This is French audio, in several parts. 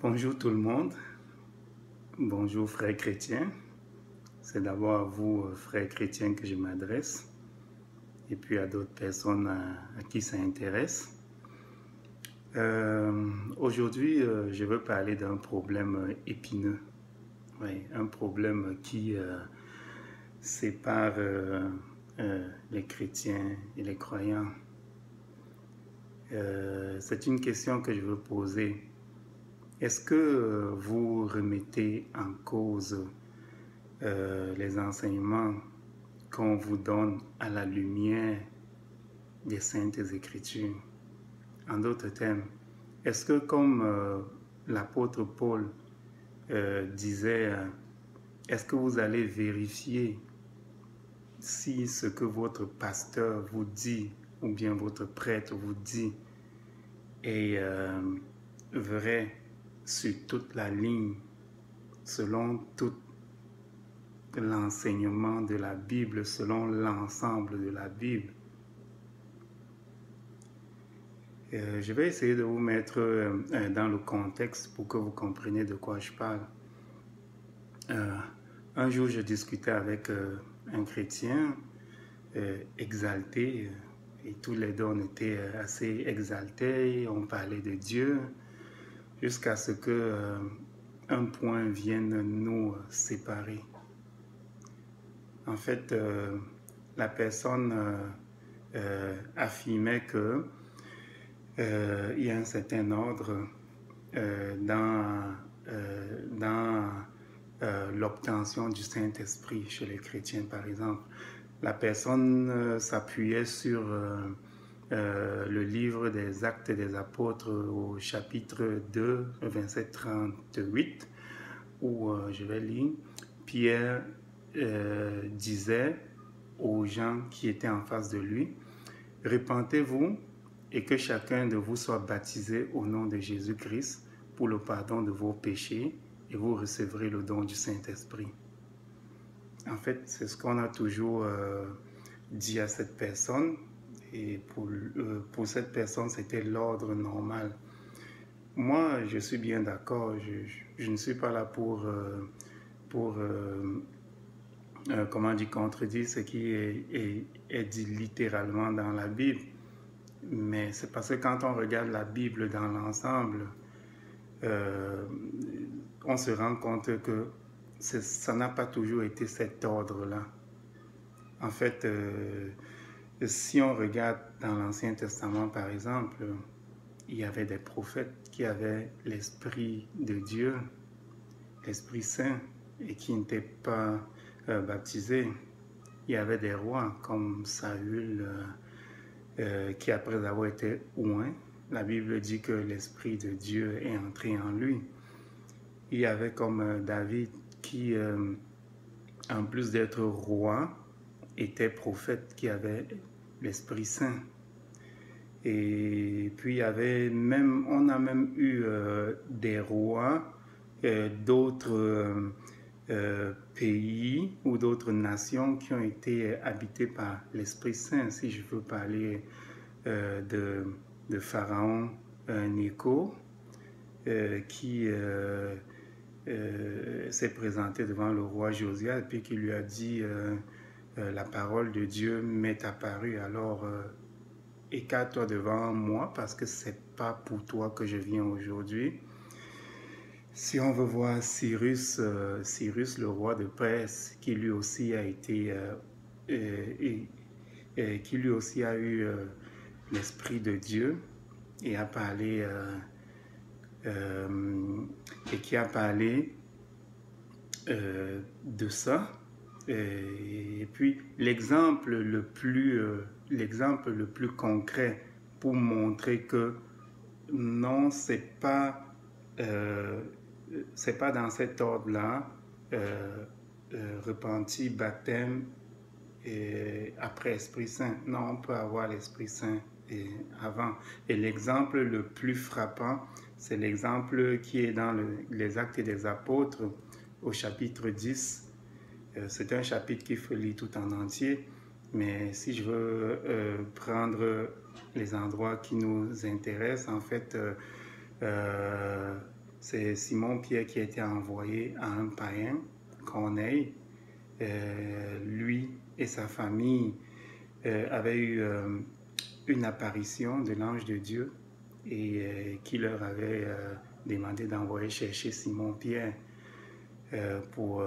Bonjour tout le monde, bonjour frères chrétiens. C'est d'abord à vous, frères chrétiens, que je m'adresse, et puis à d'autres personnes à qui ça intéresse. Aujourd'hui, je veux parler d'un problème épineux, oui, un problème qui sépare les chrétiens et les croyants. C'est une question que je veux poser. Est-ce que vous remettez en cause les enseignements qu'on vous donne à la lumière des Saintes Écritures? En d'autres termes, est-ce que comme l'apôtre Paul disait, est-ce que vous allez vérifier si ce que votre pasteur vous dit ou bien votre prêtre vous dit est vrai sur toute la ligne, selon tout l'enseignement de la Bible, selon l'ensemble de la Bible? Je vais essayer de vous mettre dans le contexte pour que vous compreniez de quoi je parle. Un jour, je discutais avec un chrétien exalté, et tous les deux on était assez exaltés, on parlait de Dieu, jusqu'à ce que un point vienne nous séparer. En fait, la personne affirmait que il y a un certain ordre dans l'obtention du Saint-Esprit chez les chrétiens, par exemple. La personne s'appuyait sur le livre des Actes des Apôtres au chapitre 2, verset 38, où je vais lire, Pierre disait aux gens qui étaient en face de lui, « Repentez-vous et que chacun de vous soit baptisé au nom de Jésus-Christ pour le pardon de vos péchés et vous recevrez le don du Saint-Esprit. » En fait, c'est ce qu'on a toujours dit à cette personne, et pour cette personne, c'était l'ordre normal. Moi, je suis bien d'accord, je ne suis pas là pour comment dire, contredire ce qui est dit littéralement dans la Bible. Mais c'est parce que quand on regarde la Bible dans l'ensemble, on se rend compte que ça n'a pas toujours été cet ordre-là. En fait, si on regarde dans l'Ancien Testament, par exemple, il y avait des prophètes qui avaient l'Esprit de Dieu, l'Esprit Saint, et qui n'étaient pas baptisés. Il y avait des rois comme Saül, qui après avoir été oint, la Bible dit que l'Esprit de Dieu est entré en lui. Il y avait comme David qui, en plus d'être roi, était prophète, qui avait l'Esprit Saint. Et puis il y avait même, on a même eu des rois d'autres pays ou d'autres nations qui ont été habités par l'Esprit Saint. Si je veux parler de Pharaon Nécho, qui s'est présenté devant le roi Josias et puis qui lui a dit la parole de Dieu m'est apparue, alors écarte-toi devant moi parce que c'est pas pour toi que je viens aujourd'hui. Si on veut voir Cyrus, le roi de Perse, qui lui aussi a été qui lui aussi a eu l'Esprit de Dieu et a parlé et qui a parlé de ça. Et puis l'exemple le plus concret pour montrer que non, c'est pas dans cet ordre-là, repenti, baptême et après Esprit Saint. Non, on peut avoir l'Esprit Saint avant. Et l'exemple le plus frappant, c'est l'exemple qui est dans les Actes des Apôtres au chapitre 10. C'est un chapitre qu'il faut lire tout en entier, mais si je veux prendre les endroits qui nous intéressent, en fait, C'est Simon-Pierre qui a été envoyé à un païen, Corneille. Lui et sa famille avaient eu une apparition de l'ange de Dieu et qui leur avait demandé d'envoyer chercher Simon-Pierre pour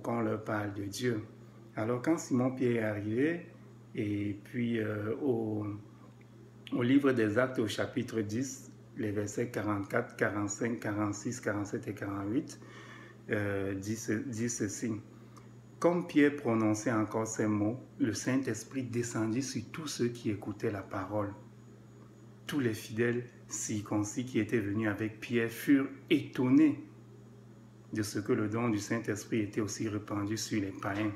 qu'on leur parle de Dieu. Alors quand Simon-Pierre est arrivé, et puis au livre des Actes au chapitre 10, les versets 44, 45, 46, 47 et 48, dit ceci. Comme Pierre prononçait encore ces mots, le Saint-Esprit descendit sur tous ceux qui écoutaient la parole. Tous les fidèles circoncis qui étaient venus avec Pierre furent étonnés de ce que le don du Saint-Esprit était aussi répandu sur les païens,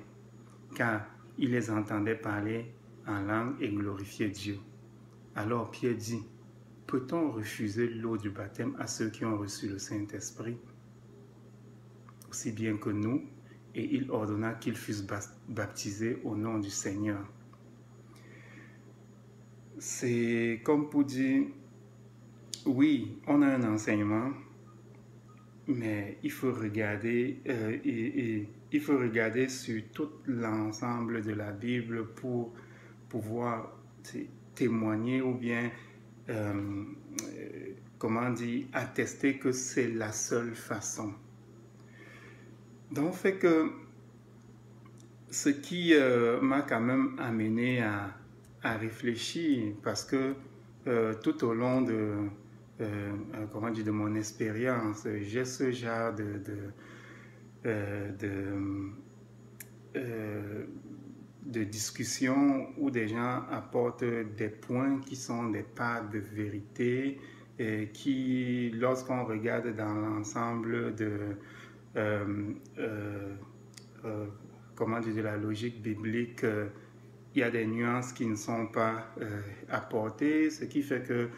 car ils les entendaient parler en langue et glorifier Dieu. Alors Pierre dit, peut-on refuser l'eau du baptême à ceux qui ont reçu le Saint-Esprit, aussi bien que nous? Et il ordonna qu'ils fussent baptisés au nom du Seigneur. C'est comme pour dire, oui, on a un enseignement, mais il faut regarder, il faut regarder sur tout l'ensemble de la Bible pour pouvoir témoigner ou bien, comment dire, attester que c'est la seule façon. Donc, fait que ce qui m'a quand même amené à réfléchir, parce que tout au long de mon expérience, j'ai ce genre de discussion où des gens apportent des points qui sont des parts de vérité et qui, lorsqu'on regarde dans l'ensemble de la logique biblique, il y a des nuances qui ne sont pas apportées, ce qui fait que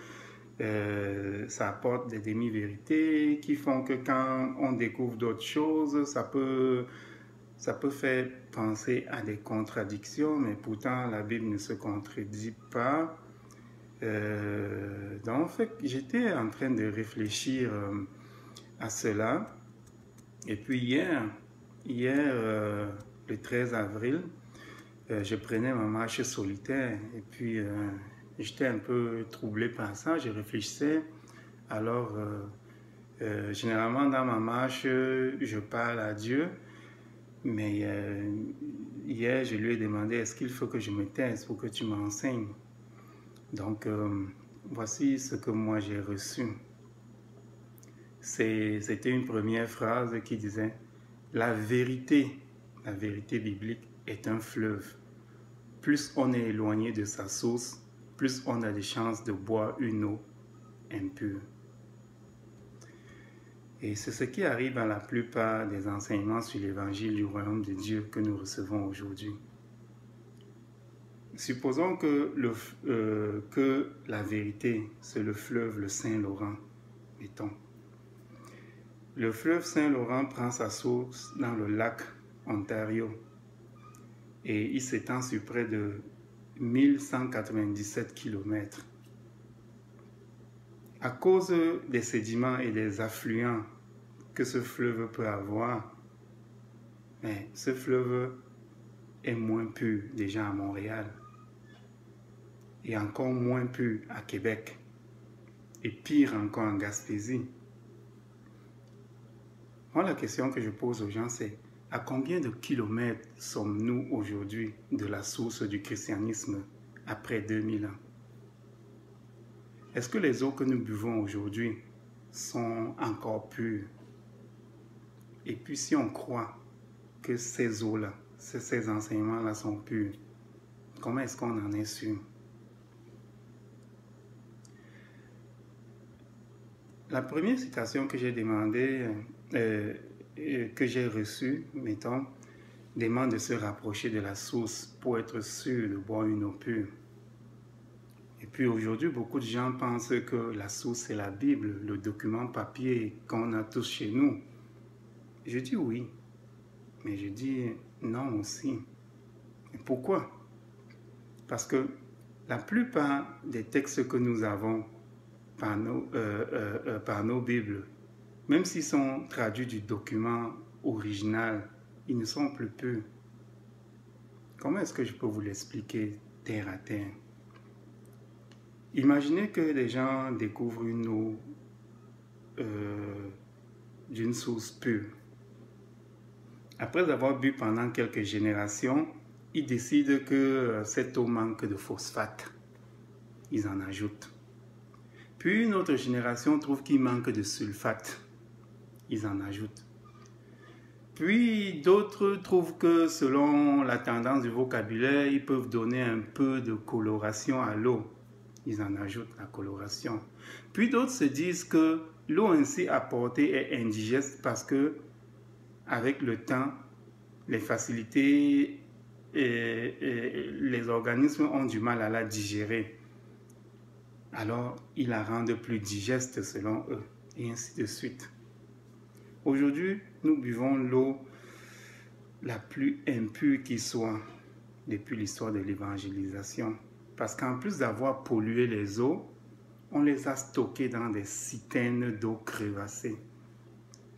ça apporte des demi-vérités qui font que quand on découvre d'autres choses, ça peut faire penser à des contradictions, mais pourtant la Bible ne se contredit pas. Donc en fait, j'étais en train de réfléchir à cela. Et puis hier, le 13 avril, je prenais ma marche solitaire et puis j'étais un peu troublé par ça, je réfléchissais. Alors, généralement dans ma marche, je parle à Dieu, mais hier, je lui ai demandé, est-ce qu'il faut que je me taise pour que tu m'enseignes? Donc, voici ce que moi j'ai reçu. C'était une première phrase qui disait « La vérité biblique est un fleuve. Plus on est éloigné de sa source, plus on a de chances de boire une eau impure. » Et c'est ce qui arrive à la plupart des enseignements sur l'évangile du royaume de Dieu que nous recevons aujourd'hui. Supposons que la vérité, c'est le fleuve, le Saint-Laurent, mettons. Le fleuve Saint-Laurent prend sa source dans le lac Ontario et il s'étend sur près de 1197 km. À cause des sédiments et des affluents que ce fleuve peut avoir, mais ce fleuve est moins pur déjà à Montréal et encore moins pur à Québec et pire encore en Gaspésie. Moi, la question que je pose aux gens, c'est à combien de kilomètres sommes-nous aujourd'hui de la source du christianisme après 2000 ans? Est-ce que les eaux que nous buvons aujourd'hui sont encore pures? Et puis si on croit que ces eaux-là, ces enseignements-là sont purs, comment est-ce qu'on en est sûr? La première citation que j'ai demandé, que j'ai reçue, mettons, demande de se rapprocher de la source pour être sûr de boire une eau pure. Et puis aujourd'hui, beaucoup de gens pensent que la source c'est la Bible, le document papier qu'on a tous chez nous. Je dis oui, mais je dis non aussi. Et pourquoi? Parce que la plupart des textes que nous avons par nos Bibles Même s'ils sont traduits du document original, ils ne sont plus purs. Comment est-ce que je peux vous l'expliquer terre à terre? Imaginez que les gens découvrent une eau d'une source pure. Après avoir bu pendant quelques générations, ils décident que cette eau manque de phosphate. Ils en ajoutent. Puis une autre génération trouve qu'il manque de sulfate. Ils en ajoutent. Puis d'autres trouvent que selon la tendance du vocabulaire, ils peuvent donner un peu de coloration à l'eau. Ils en ajoutent la coloration. Puis d'autres se disent que l'eau ainsi apportée est indigeste parce que avec le temps, les facilités et les organismes ont du mal à la digérer. Alors, ils la rendent plus digeste selon eux, et ainsi de suite. Aujourd'hui, nous buvons l'eau la plus impure qui soit depuis l'histoire de l'évangélisation. Parce qu'en plus d'avoir pollué les eaux, on les a stockées dans des citernes d'eau crevassées.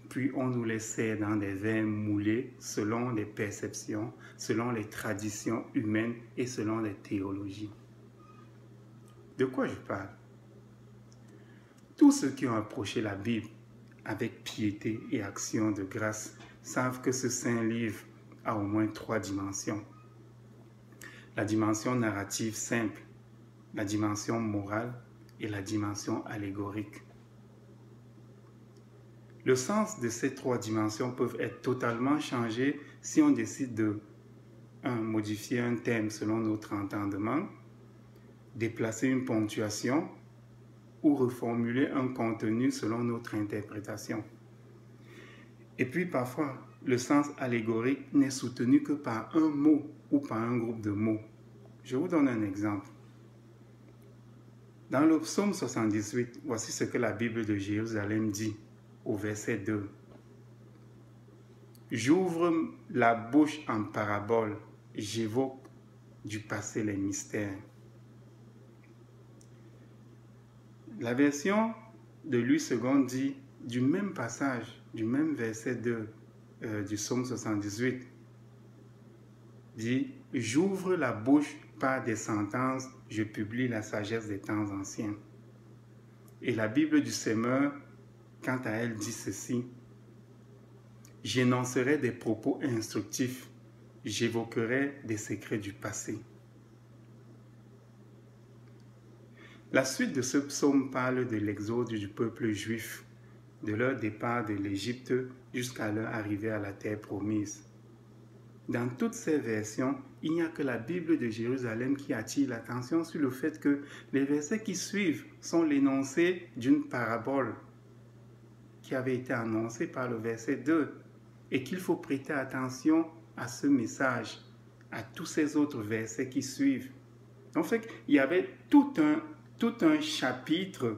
Puis on nous les sert dans des verres moulés selon les perceptions, selon les traditions humaines et selon les théologies. De quoi je parle? Tous ceux qui ont approché la Bible avec piété et action de grâce savent que ce saint livre a au moins 3 dimensions. La dimension narrative simple, la dimension morale et la dimension allégorique. Le sens de ces 3 dimensions peuvent être totalement changés si on décide de modifier un thème selon notre entendement, déplacer une ponctuation ou reformuler un contenu selon notre interprétation. Et puis parfois, le sens allégorique n'est soutenu que par un mot ou par un groupe de mots. Je vous donne un exemple. Dans le psaume 78, voici ce que la Bible de Jérusalem dit au verset 2. J'ouvre la bouche en parabole, j'évoque du passé les mystères. La version de Louis II dit du même passage, du même verset 2 du psaume 78, dit « J'ouvre la bouche par des sentences, je publie la sagesse des temps anciens. » Et la Bible du Semeur, quant à elle, dit ceci: « J'énoncerai des propos instructifs, j'évoquerai des secrets du passé. » La suite de ce psaume parle de l'exode du peuple juif, de leur départ de l'Égypte jusqu'à leur arrivée à la terre promise. Dans toutes ces versions, il n'y a que la Bible de Jérusalem qui attire l'attention sur le fait que les versets qui suivent sont l'énoncé d'une parabole qui avait été annoncée par le verset 2 et qu'il faut prêter attention à ce message, à tous ces autres versets qui suivent. En fait, il y avait tout un chapitre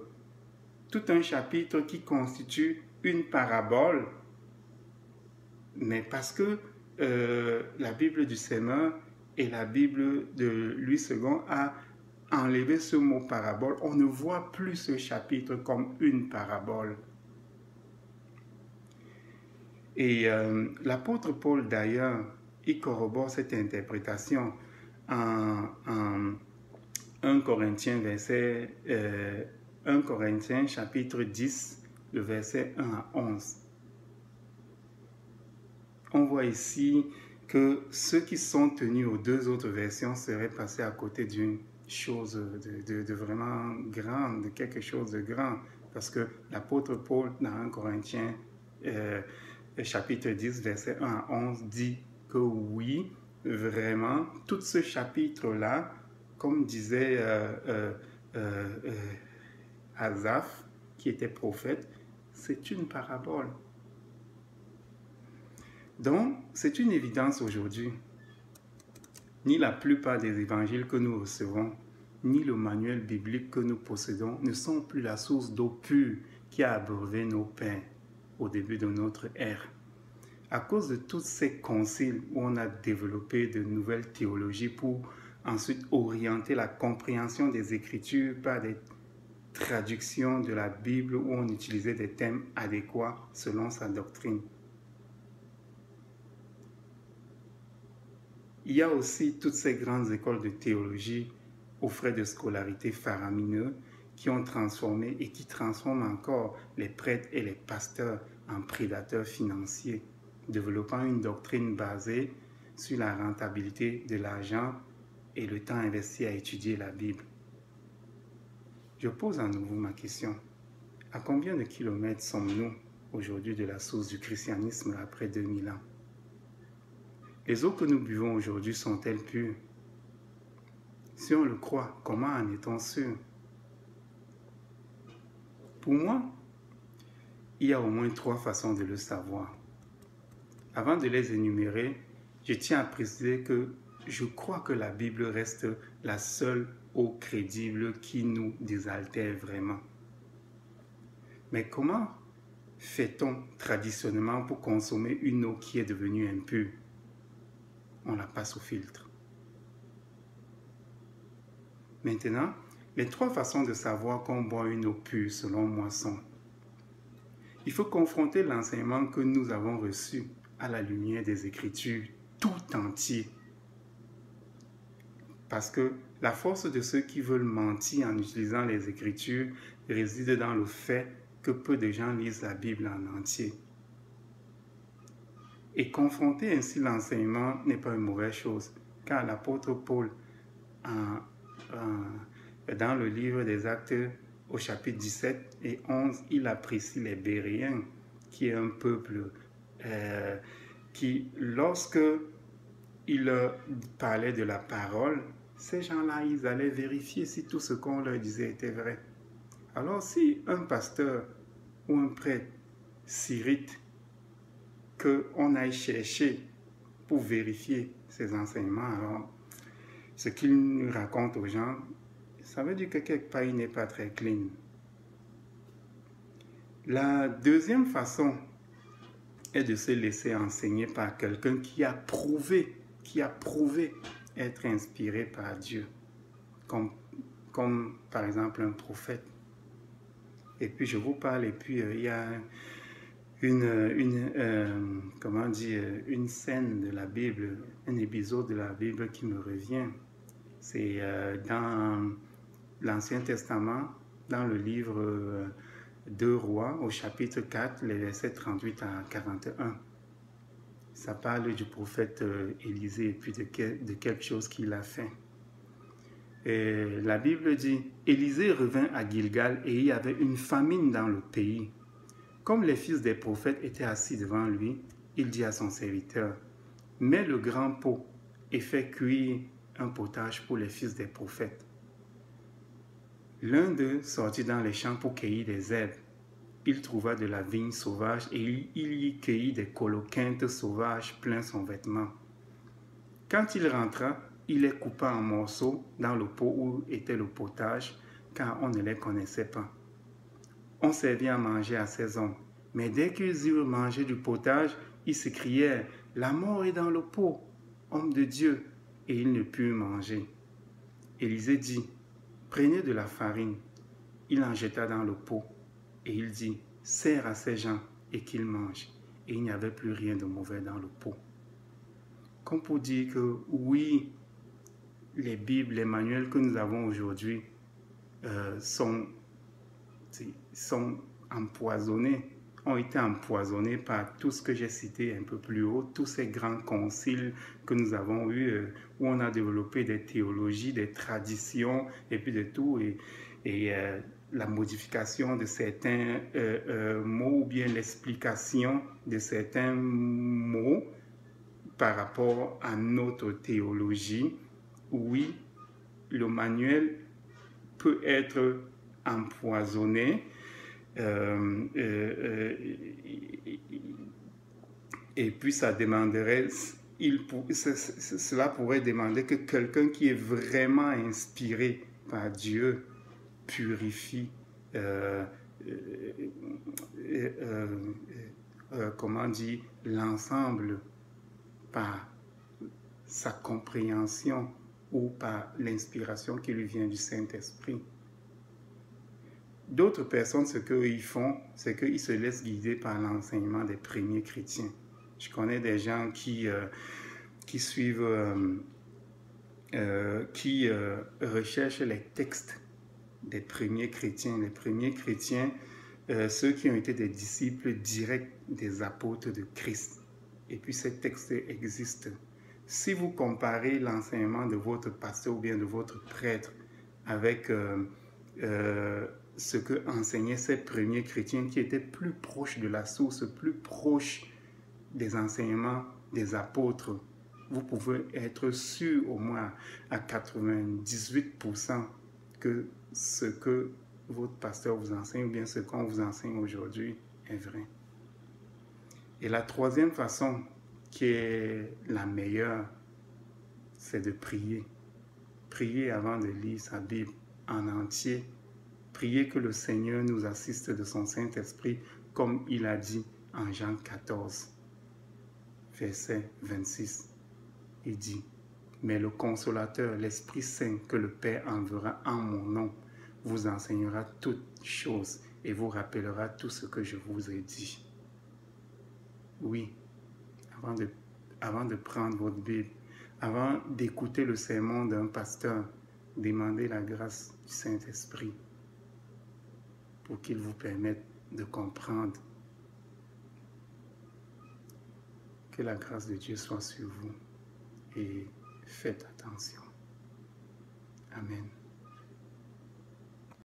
qui constitue une parabole, mais parce que la Bible du Semeur et la Bible de Louis II a enlevé ce mot parabole, on ne voit plus ce chapitre comme une parabole. Et l'apôtre Paul, d'ailleurs, il corrobore cette interprétation en 1 Corinthiens, 1 Corinthiens chapitre 10, le verset 1 à 11. On voit ici que ceux qui sont tenus aux 2 autres versions seraient passés à côté d'une chose de vraiment grande, de quelque chose de grand. Parce que l'apôtre Paul, dans 1 Corinthiens chapitre 10, verset 1 à 11, dit que oui, vraiment, tout ce chapitre-là, comme disait Asaph, qui était prophète, c'est une parabole. Donc, c'est une évidence aujourd'hui. Ni la plupart des évangiles que nous recevons, ni le manuel biblique que nous possédons ne sont plus la source d'eau pure qui a abreuvé nos pères au début de notre ère. À cause de tous ces conciles où on a développé de nouvelles théologies pour ensuite orienter la compréhension des Écritures par des traduction de la Bible où on utilisait des thèmes adéquats selon sa doctrine. Il y a aussi toutes ces grandes écoles de théologie aux frais de scolarité faramineux qui ont transformé et qui transforment encore les prêtres et les pasteurs en prédateurs financiers, développant une doctrine basée sur la rentabilité de l'argent et le temps investi à étudier la Bible. Je pose à nouveau ma question. À combien de kilomètres sommes-nous aujourd'hui de la source du christianisme après 2000 ans? Les eaux que nous buvons aujourd'hui sont-elles pures? Si on le croit, comment en est-on sûr? Pour moi, il y a au moins 3 façons de le savoir. Avant de les énumérer, je tiens à préciser que je crois que la Bible reste la seule eau crédible qui nous désaltère vraiment. Mais comment fait-on traditionnellement pour consommer une eau qui est devenue impure? On la passe au filtre. Maintenant, les 3 façons de savoir qu'on boit une eau pure selon moi sont: il faut confronter l'enseignement que nous avons reçu à la lumière des Écritures tout entier. Parce que la force de ceux qui veulent mentir en utilisant les Écritures réside dans le fait que peu de gens lisent la Bible en entier. Et confronter ainsi l'enseignement n'est pas une mauvaise chose, car l'apôtre Paul, dans le livre des Actes, au chapitre 17 et 11, il apprécie les Béréens, qui est un peuple qui, lorsque il leur parlait de la parole, ces gens-là, ils allaient vérifier si tout ce qu'on leur disait était vrai. Alors, si un pasteur ou un prêtre s'irrite qu'on aille chercher pour vérifier ces enseignements, alors ce qu'il nous raconte aux gens, ça veut dire que quelque part, il n'est pas très clean. La deuxième façon est de se laisser enseigner par quelqu'un qui a prouvé être inspiré par Dieu, comme par exemple un prophète. Et puis je vous parle, et puis il y a une scène de la Bible, un épisode de la Bible qui me revient. C'est dans l'Ancien Testament, dans le livre 2 Rois, au chapitre 4, les versets 38 à 41. Ça parle du prophète Élisée et puis de quelque chose qu'il a fait. Et la Bible dit, Élisée revint à Gilgal et il y avait une famine dans le pays. Comme les fils des prophètes étaient assis devant lui, il dit à son serviteur, mets le grand pot et fais cuire un potage pour les fils des prophètes. L'un d'eux sortit dans les champs pour cueillir des herbes. Il trouva de la vigne sauvage et il y cueillit des coloquintes sauvages plein son vêtement. Quand il rentra, il les coupa en morceaux dans le pot où était le potage, car on ne les connaissait pas. On servit à manger à ces hommes, mais dès qu'ils eurent mangé du potage, ils se crièrent « La mort est dans le pot, homme de Dieu !» et ils ne purent manger. Élisée dit « Prenez de la farine. » Il en jeta dans le pot et il dit « Sers à ces gens et qu'ils mangent. » Et il n'y avait plus rien de mauvais dans le pot. Comme pour dire que oui, les Bibles, les manuels que nous avons aujourd'hui sont empoisonnés, ont été empoisonnés par tout ce que j'ai cité un peu plus haut, tous ces grands conciles que nous avons eus, où on a développé des théologies, des traditions, et puis de tout, et la modification de certains mots, ou bien l'explication de certains mots par rapport à notre théologie. Oui, le manuel peut être empoisonné et puis ça demanderait, cela pourrait demander que quelqu'un qui est vraiment inspiré par Dieu purifie l'ensemble par sa compréhension ou par l'inspiration qui lui vient du Saint-Esprit. D'autres personnes, ce qu'ils font, c'est qu'ils se laissent guider par l'enseignement des premiers chrétiens. Je connais des gens qui suivent, qui recherchent les textes des premiers chrétiens. Les premiers chrétiens, ceux qui ont été des disciples directs des apôtres de Christ. Et puis ces textes existent. Si vous comparez l'enseignement de votre pasteur ou bien de votre prêtre avec ce que enseignaient ces premiers chrétiens qui étaient plus proches de la source, plus proches des enseignements des apôtres, vous pouvez être sûr au moins à 98% que ce que votre pasteur vous enseigne ou bien ce qu'on vous enseigne aujourd'hui est vrai. Et la troisième façon qui est la meilleure, c'est de prier. Prier avant de lire sa Bible en entier. Prier que le Seigneur nous assiste de son Saint-Esprit comme il a dit en Jean 14, verset 26. Il dit, mais le Consolateur, l'Esprit Saint que le Père enverra en mon nom, vous enseignera toutes choses et vous rappellera tout ce que je vous ai dit. Oui, avant de prendre votre Bible, avant d'écouter le sermon d'un pasteur, demandez la grâce du Saint-Esprit pour qu'il vous permette de comprendre. Que la grâce de Dieu soit sur vous et faites attention. Amen.